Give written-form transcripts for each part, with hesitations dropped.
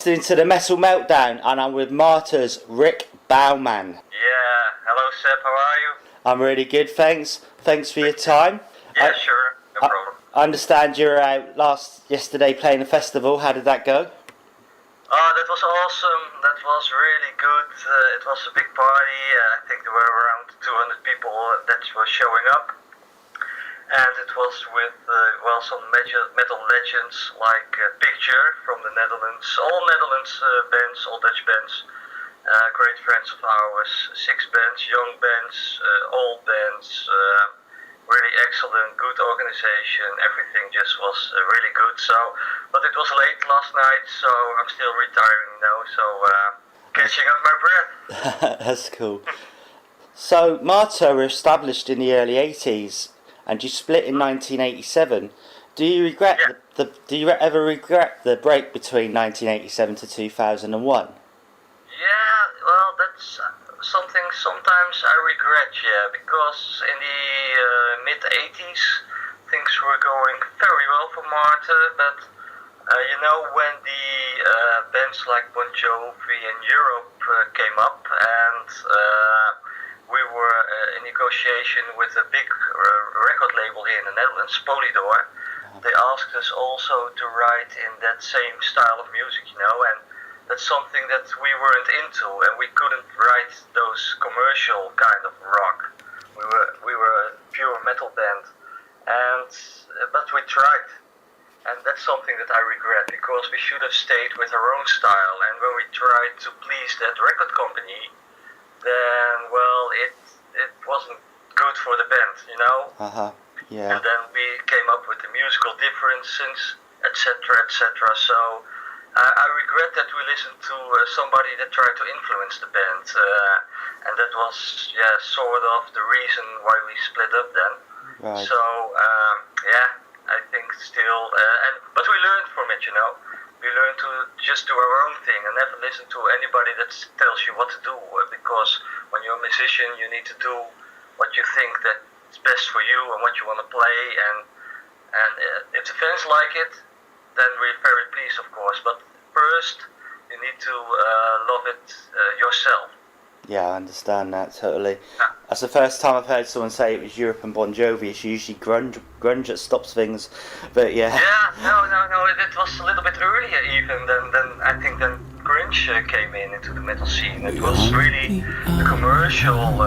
Listening to the Metal Meltdown, and I'm with Martyr's Rick Bauman. Yeah, hello Seb, how are you? I'm really good, thanks. Thanks for your time. Yeah, sure, no problem. I understand you were out yesterday playing a festival. How did that go? Oh, that was awesome. That was really good. It was a big party. I think there were around 200 people that were showing up. And it was with, some metal legends like Picture from the Netherlands. All Netherlands bands, all Dutch bands. Great friends of ours. 6 bands, young bands, old bands. Really excellent, good organization. Everything just was really good. But it was late last night, so I'm still retiring now. So catching up my breath. That's cool. So Martyr were established in the early 80s, and you split in 1987. Do you ever regret the break between 1987 to 2001? Yeah, well, that's something sometimes I regret, because in the mid-80s things were going very well for Martyr, but when the bands like Bon Jovi in Europe came up, and we were in negotiation with a big record label here in the Netherlands, Polydor. They asked us also to write in that same style of music, and that's something that we weren't into, and we couldn't write those commercial kind of rock. We were a pure metal band, but we tried, and that's something that I regret, because we should have stayed with our own style. And when we tried to please that record company, then it wasn't good for the band, Yeah. And then we came up with the musical differences, etc., etc. So I regret that we listened to somebody that tried to influence the band, and that was sort of the reason why we split up then. Right. So I think still, but we learned from it, We learned to just do our own thing and never listen to anybody that tells you what to do, because when you're a musician, you need to do what you think that's best for you and what you want to play, and if the fans like it, then we're very pleased, of course, but first you need to love it yourself. Yeah, I understand that totally. Yeah. That's the first time I've heard someone say it was Europe and Bon Jovi. It's usually grunge that stops things, but yeah. Yeah, no, it was a little bit earlier even than I think then grunge came into the metal scene. It was really the commercial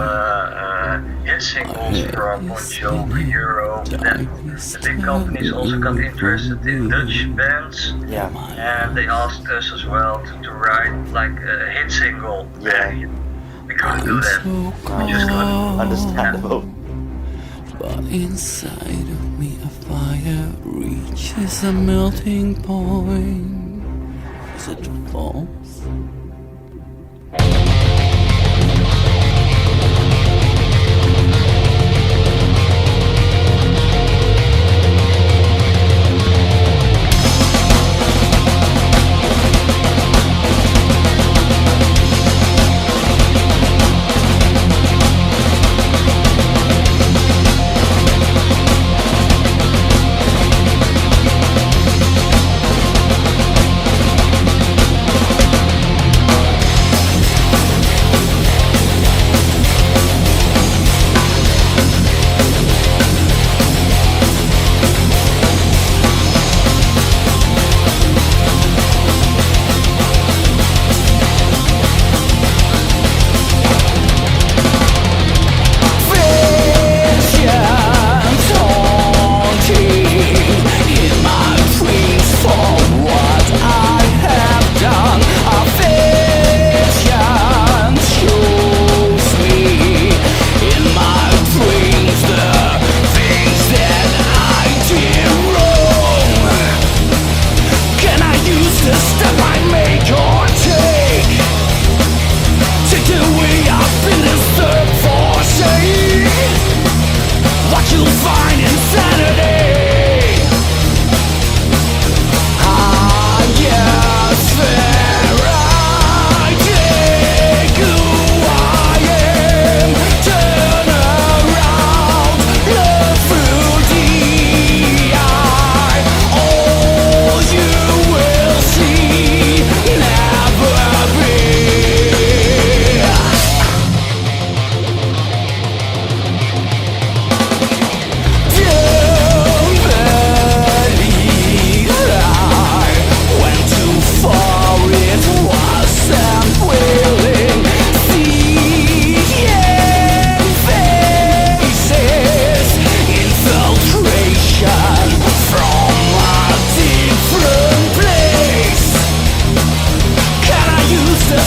hit singles from Bon Jovi, Europe. Then the big companies also got interested in Dutch bands, and they asked us as well to write like a hit single. Yeah. We couldn't do that. We just couldn't. Understandable. But inside of me a fire reaches a melting point. Is it false?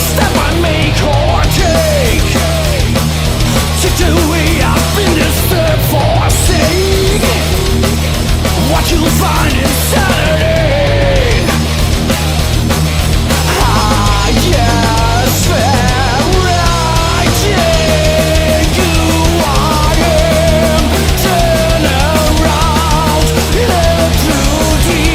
step I make or take to do it, I've been disturbed for sake. What you'll find in Saturday. Ah, yes, where I take you, I am. Turn around, look through the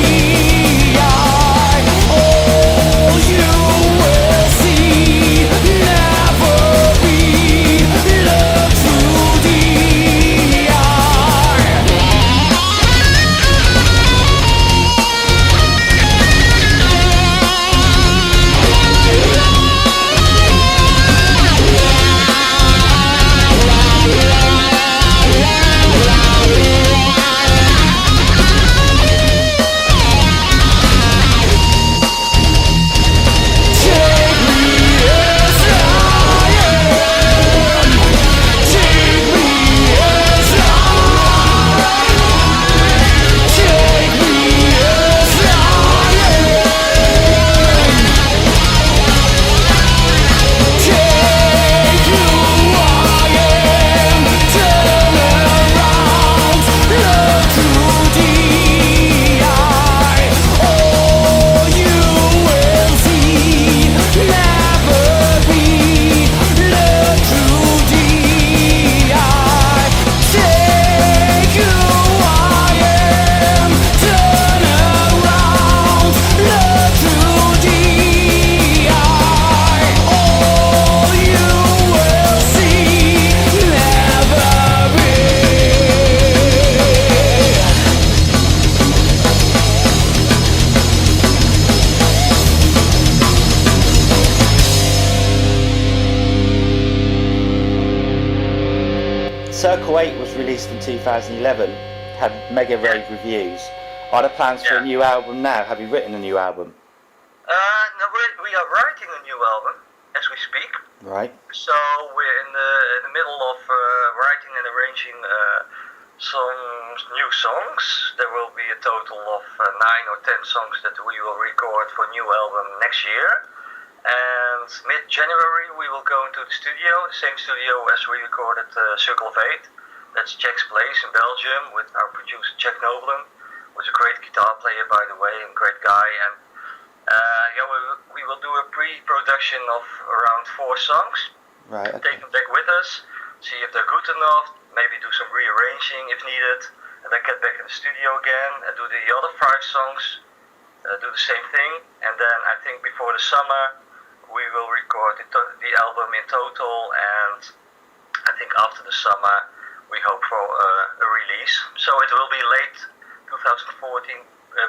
eye. All you will see, never be. Look through the eye. Take me as I am. Take me as I am. Take me as I am. Take who I am. Turn around, look through the eye. All you will see, never be. Look through the eye. Take who I am. Turn around, look through the eye. All you will see, never be. Circle 8 was released in 2011, had mega rave reviews. Are there plans for a new album now? Have you written a new album? No, we are writing a new album as we speak. Right. So we're in the middle of writing and arranging some new songs. There will be a total of 9 or 10 songs that we will record for a new album next year. And mid-January we will go into the studio, the same studio as we recorded Circle of Eight. That's Jack's place in Belgium with our producer Jack Noblen, who's a great guitar player by the way and great guy. And we will do a pre-production of around 4 songs. Right. Okay. Take them back with us, see if they're good enough, maybe do some rearranging if needed, and then get back in the studio again and do the other 5 songs, do the same thing, and then I think before the summer we will record the album in total, and I think after the summer we hope for a release. So it will be late 2014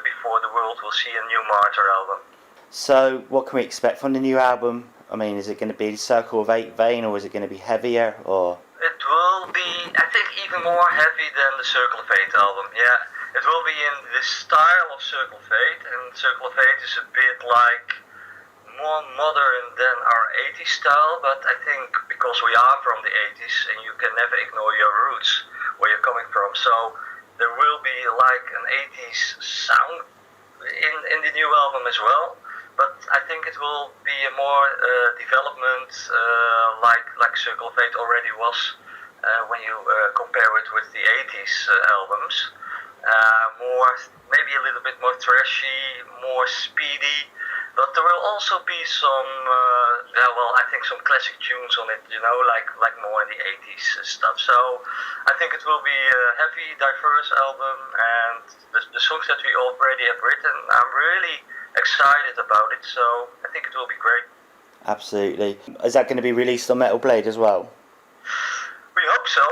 before the world will see a new Martyr album. So what can we expect from the new album? I mean, is it going to be the Circle of 8 vein, or is it going to be heavier, or? It will be, I think, even more heavy than the Circle of Eight album, yeah. It will be in the style of Circle of Eight, and Circle of Eight is a bit like more modern than our 80s style, but I think because we are from the 80s and you can never ignore your roots, where you're coming from, so there will be like an 80s sound in the new album as well, but I think it will be a more development like Circle of Eight already was when you compare it with the 80s albums. More, maybe a little bit more thrashy, more speedy, but there will also be some, I think some classic tunes on it, you know, like more in the 80s stuff. So I think it will be a heavy, diverse album, and the songs that we already have written, I'm really excited about it, so I think it will be great. Absolutely. Is that going to be released on Metal Blade as well? We hope so.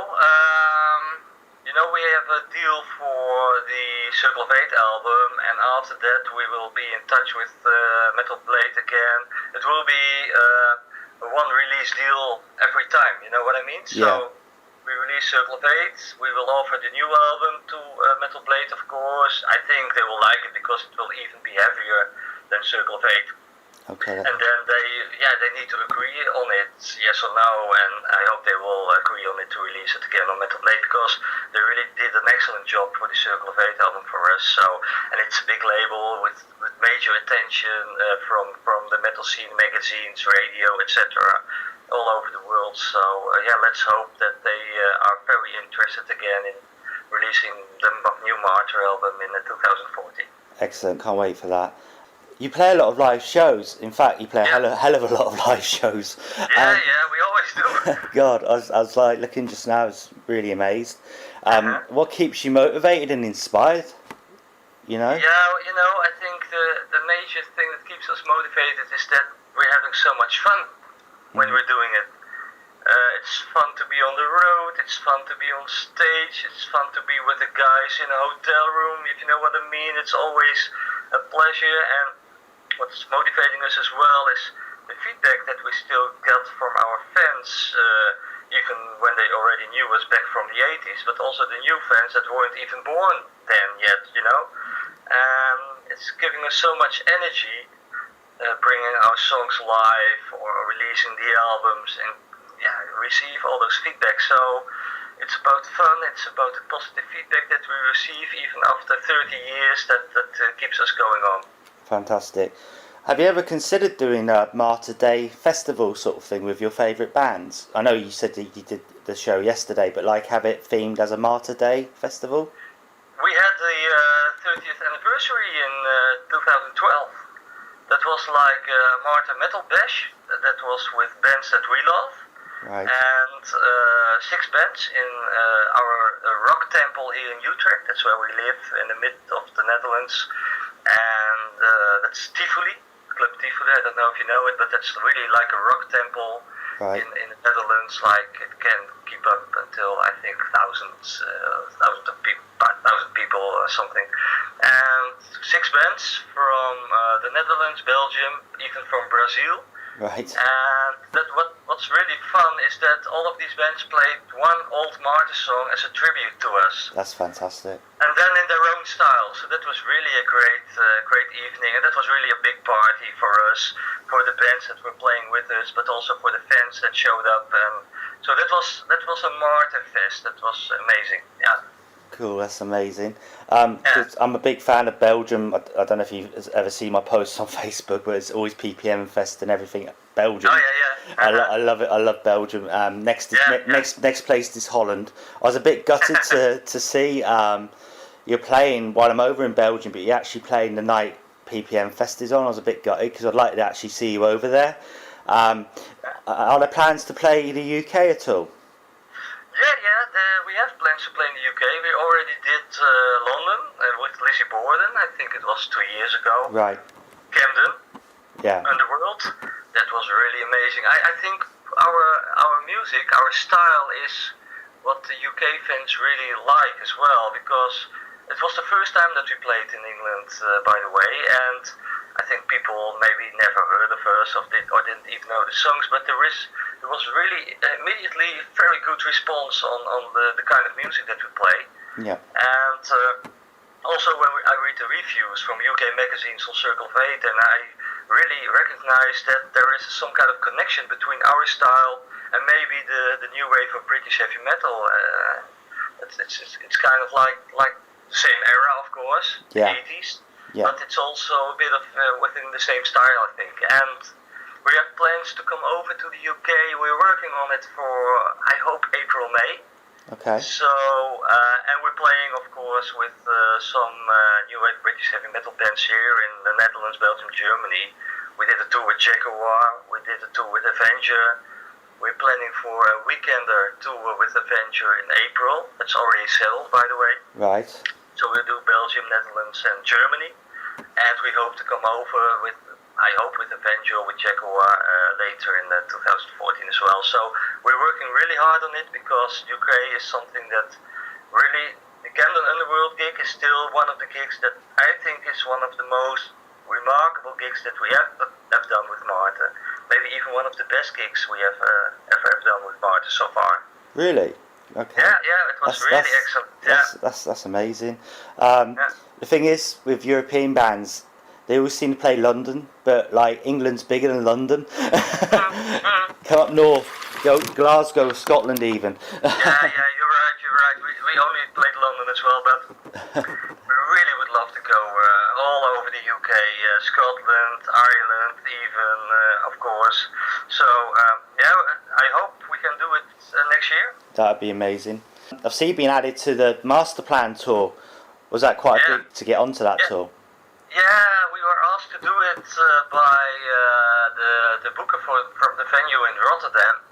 We have a deal for the Circle of Eight album, and after that we will be in touch with Metal Blade again. It will be a one release deal every time, you know what I mean? Yeah. So we release Circle of Eight, we will offer the new album to Metal Blade, of course. I think they will like it because it will even be heavier than Circle of Eight. Okay. And then they need to agree on it, yes or no, and I hope they will agree on it to release it again on Metal Blade, because they really did an excellent job for the Circle of Fate album for us. So, and it's a big label with major attention from the metal scene, magazines, radio, etc., all over the world. So let's hope that they are very interested again in releasing the new Martyr album in 2014. Excellent, can't wait for that. You play a lot of live shows. In fact, you play a hell of a lot of live shows. Yeah, we always do. God, I was like looking just now, I was really amazed. What keeps you motivated and inspired? You know? Yeah, I think the major thing that keeps us motivated is that we're having so much fun when we're doing it. It's fun to be on the road, it's fun to be on stage, it's fun to be with the guys in a hotel room, if you know what I mean. It's always a pleasure, and what's motivating us as well is the feedback that we still get from our fans, even when they already knew us back from the 80s, but also the new fans that weren't even born then yet, It's giving us so much energy, bringing our songs live or releasing the albums and receive all those feedback. So it's about fun, it's about the positive feedback that we receive even after 30 years that keeps us going on. Fantastic. Have you ever considered doing a Martyr Day festival sort of thing with your favourite bands? I know you said that you did the show yesterday, but like have it themed as a Martyr Day festival? We had the 30th anniversary in 2012. That was like a Martyr Metal Bash. That was with bands that we love. Right. And 6 bands in our rock temple here in Utrecht. That's where we live, in the mid of the Netherlands. And that's Tivoli, Club Tivoli. I don't know if you know it, but that's really like a rock temple in the Netherlands. Like it can keep up until I think thousands of people, 1,000 people or something. And 6 bands from the Netherlands, Belgium, even from Brazil. Right. And what's really fun is that all of these bands played one old Martyr song as a tribute to us. That's fantastic. And then in their own style. So that was really a great evening, and that was really a big party for us, for the bands that were playing with us, but also for the fans that showed up. And so that was a Martyr fest. That was amazing. Yeah. Cool, that's amazing. 'Cause I'm a big fan of Belgium. I don't know if you've ever seen my posts on Facebook, but it's always PPM Fest and everything. Belgium. Oh yeah. I love it. I love Belgium. Next place is Holland. I was a bit gutted to see you're playing while I'm over in Belgium, but you're actually playing the night PPM Fest is on. I was a bit gutted because I'd like to actually see you over there. Are there plans to play the UK at all? We have plans to play in the UK. We already did London with Lizzie Borden. I think it was 2 years ago. Right. Camden. Yeah. Underworld. That was really amazing. I think our music, our style is what the UK fans really like as well, because it was the first time that we played in England, by the way, and I think people maybe never heard of us or didn't even know the songs, but there was really immediately very good response on the kind of music that we play. Yeah. And also when I read the reviews from UK magazines on Circle of Fate, and I really recognize that there is some kind of connection between our style and maybe the new wave of British heavy metal. It's kind of like the same era, of course, the 80s. Yeah. But it's also a bit of within the same style, I think. And we have plans to come over to the UK. We're working on it for, I hope, April, May. Okay. So, and we're playing, of course, with some new wave British heavy metal bands here in the Netherlands, Belgium, Germany. We did a tour with Jaguar. We did a tour with Avenger. We're planning for a weekender tour with Avenger in April. That's already settled, by the way. Right. So we'll do Belgium, Netherlands, and Germany. And we hope to come over with Avenger, with Jaguar later in 2014 as well. So we're working really hard on it, because UK is something that really, the Camden Underworld gig is still one of the gigs that I think is one of the most remarkable gigs that we have done with Martyr. Maybe even one of the best gigs we have ever done with Martyr so far. Really? Okay. Yeah, it was really excellent. That's amazing. The thing is, with European bands, they always seem to play London, but like England's bigger than London. Come up north, go Glasgow, Scotland even. Yeah, you're right. We only played London as well, but we really would love to go all over the UK, Scotland, Ireland even, of course. So, yeah, I hope we can do it next year. That'd be amazing. I've seen you being added to the Master Plan tour. Was that quite big to get onto that tour? Yeah, we were asked to do it by the booker from the venue in Rotterdam.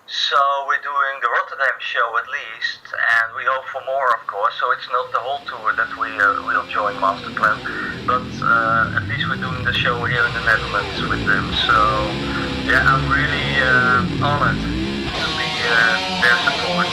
So we're doing the Rotterdam show at least, and we hope for more, of course. So it's not the whole tour that we'll join Masterplan, but at least we're doing the show here in the Netherlands with them. So yeah, I'm really honored to be their support.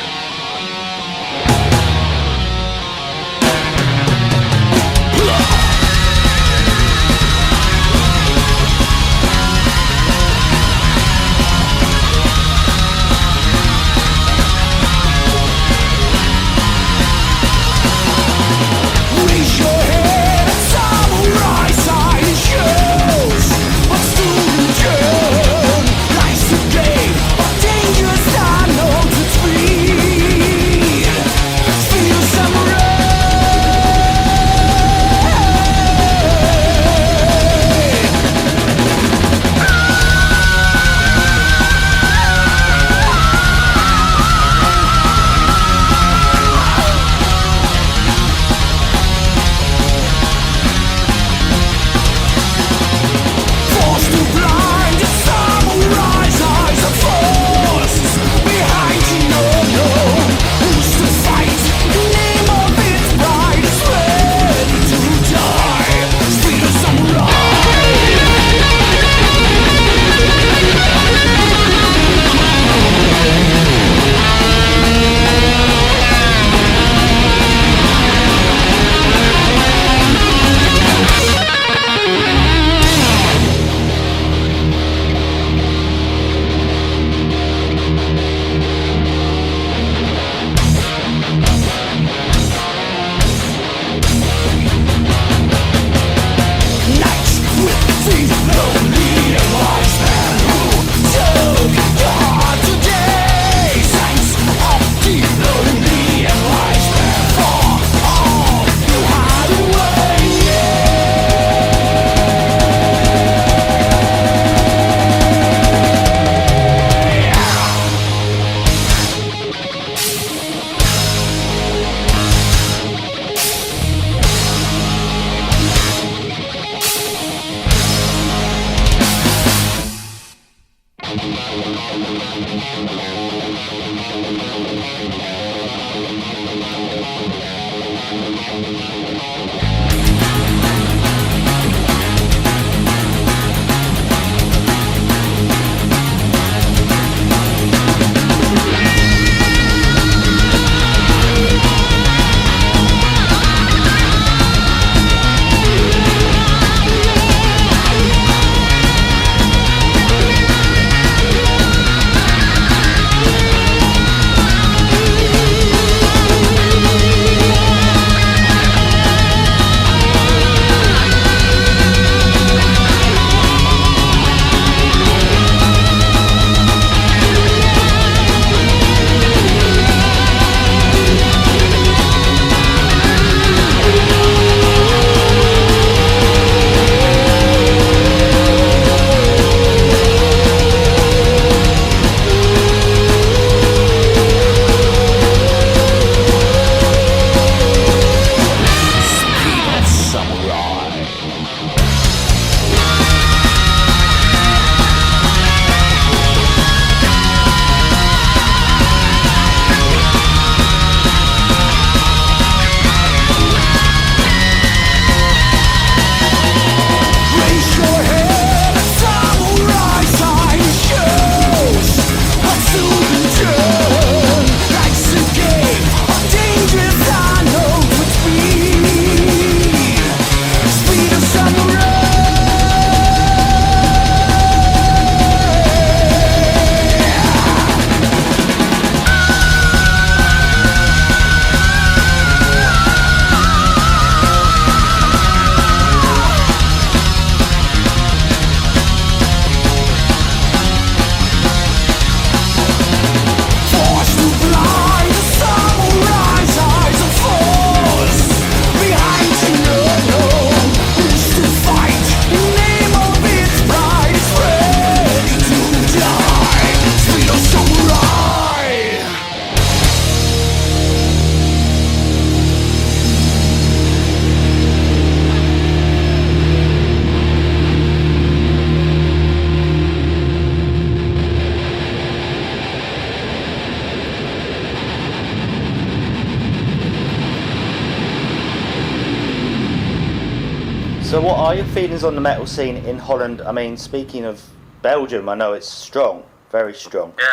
what are your feelings on the metal scene in Holland? I mean, speaking of Belgium, I know it's strong, very strong. Yeah.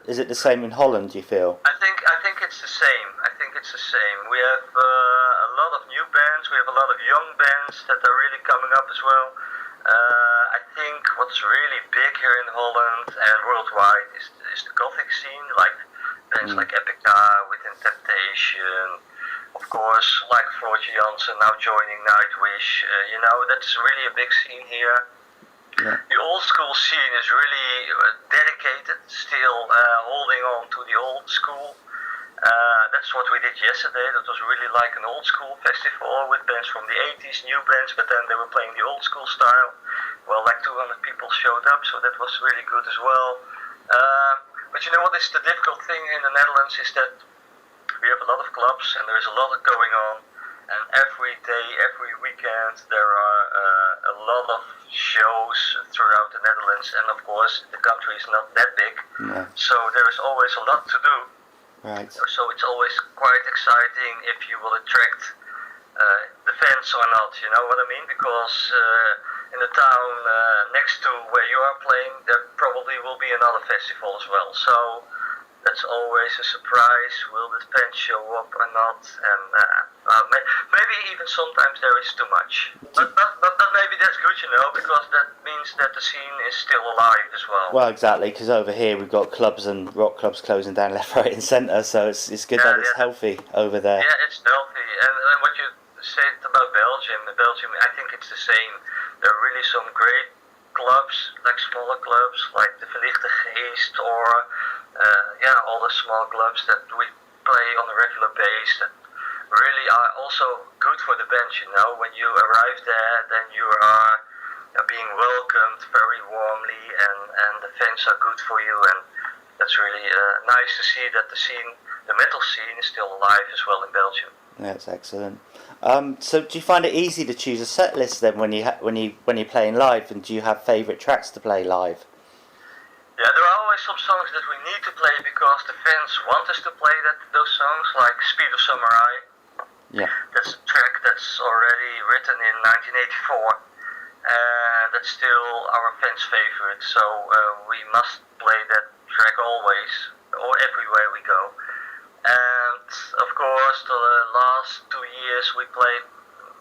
Is it the same in Holland, do you feel? I think it's the same. We have a lot of new bands. We have a lot of young bands that are really coming up as well. I think what's really big here in Holland and worldwide is the gothic scene, like bands like Epica, Within Temptation, of course, like Floyd Jansen now joining Nightwish. That's really a big scene here. Yeah. The old school scene is really dedicated, still holding on to the old school. That's what we did yesterday. That was really like an old school festival with bands from the 80s, new bands, but then they were playing the old school style. Well, like 200 people showed up, so that was really good as well. But you know what is the difficult thing in the Netherlands is that we have a lot of clubs and there's a lot of going on. And every day, every weekend, there are a lot of shows throughout the Netherlands. And of course, the country is not that big, so there is always a lot to do. Right. So it's always quite exciting if you will attract the fans or not, you know what I mean? Because in the town next to where you are playing, there probably will be another festival as well. So that's always a surprise. Will the fans show up or not? And maybe even sometimes there is too much. But maybe that's good, because that means that the scene is still alive as well. Well, exactly, because over here we've got clubs and rock clubs closing down left, right and centre, so it's good that it's healthy over there. Yeah, it's healthy. And what you said about Belgium, I think it's the same. There are really some great clubs, like smaller clubs, like the Verlichte Geest or all the small clubs that we play on a regular basis that really are also good for the band, When you arrive there, then you are being welcomed very warmly and the fans are good for you, and that's really nice to see that the metal scene is still alive as well in Belgium. That's excellent. So do you find it easy to choose a set list then when you're playing live, and do you have favourite tracks to play live? Yeah, there are always some songs that we need to play because the fans want us to play those songs, like Speed of Samurai. Yeah. That's a track that's already written in 1984, and that's still our fans' favorite. So we must play that track always, or everywhere we go. And of course, the last 2 years we played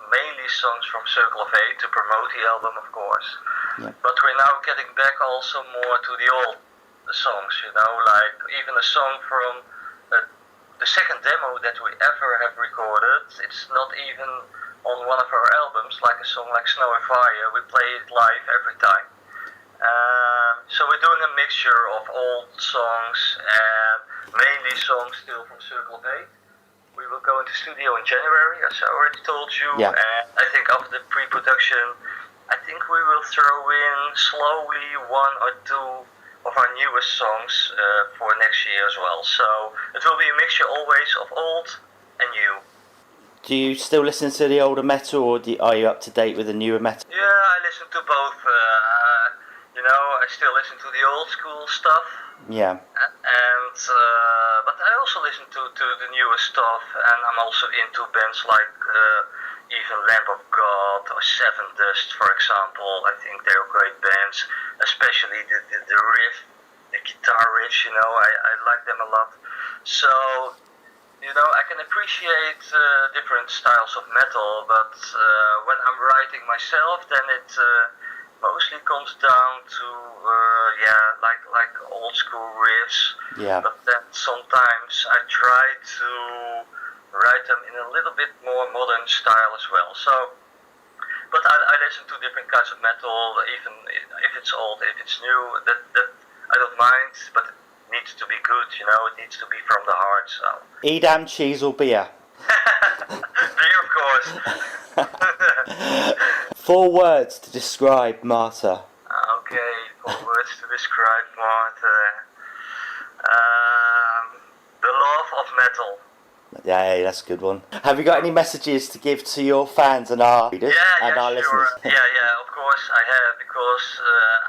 mainly songs from Circle of Eight to promote the album, of course. Yeah. But we're now getting back also more to the old songs, like even a song from the second demo that we ever have recorded. It's not even on one of our albums, like a song like Snow and Fire. We play it live every time. So we're doing a mixture of old songs and mainly songs still from Circle of Eight. We will go into studio in January, as I already told you. Yeah. And I think after the pre-production, I think we will throw in slowly one or two of our newest songs for next year as well. So it will be a mixture always of old and new. Do you still listen to the older metal, or are you up to date with the newer metal? Yeah, I listen to both. I still listen to the old school stuff. Yeah. And but I also listen to the newer stuff, and I'm also into bands like even Lamb of God or Seven Dust, for example. I think they're great bands, especially the riff, the guitar riffs. I like them a lot. So I can appreciate different styles of metal, but when I'm writing myself, then it mostly comes down to like old school riffs. Yeah. But then sometimes I try to write them in a little bit more modern style as well. So, but I listen to different kinds of metal, even if it's old, if it's new. That I don't mind, but it needs to be good. It needs to be from the heart. So. Edam, cheese or beer? Beer, of course. 4 words to describe Martyr. Okay, 4 words to describe Martyr. The love of metal. Yeah, that's a good one. Have you got any messages to give to your fans and our readers and our listeners? Yeah, of course I have, because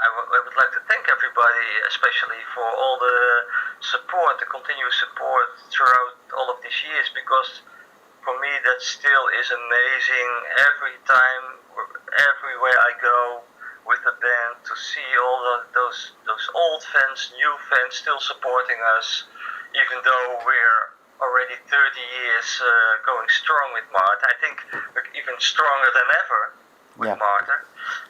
I would like to thank everybody, especially for all the support, the continuous support throughout all of these years, because for me that still is amazing. Every time everywhere I go with the band to see all those old fans, new fans still supporting us, even though we're already 30 years going strong with Martyr. I think we're even stronger than ever with Martyr.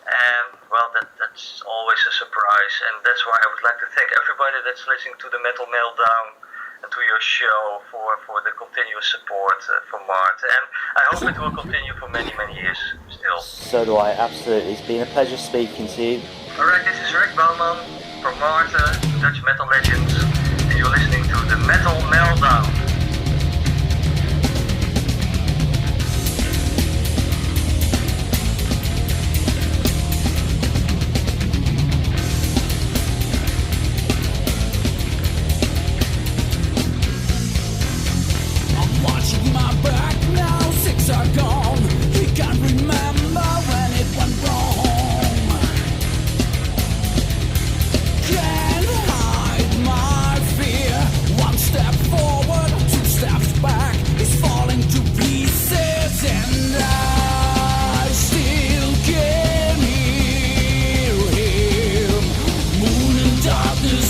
And well, that's always a surprise, and that's why I would like to thank everybody that's listening to the Metal Meltdown and to your show for the continuous support for Martyr. And I hope it will continue for many, many years still. So do I, absolutely. It's been a pleasure speaking to you. Alright, this is Rick Bouwman from Martyr, Dutch Metal Legends, and you're listening to the Metal Meltdown.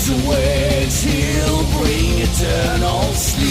Away, he'll bring eternal sleep.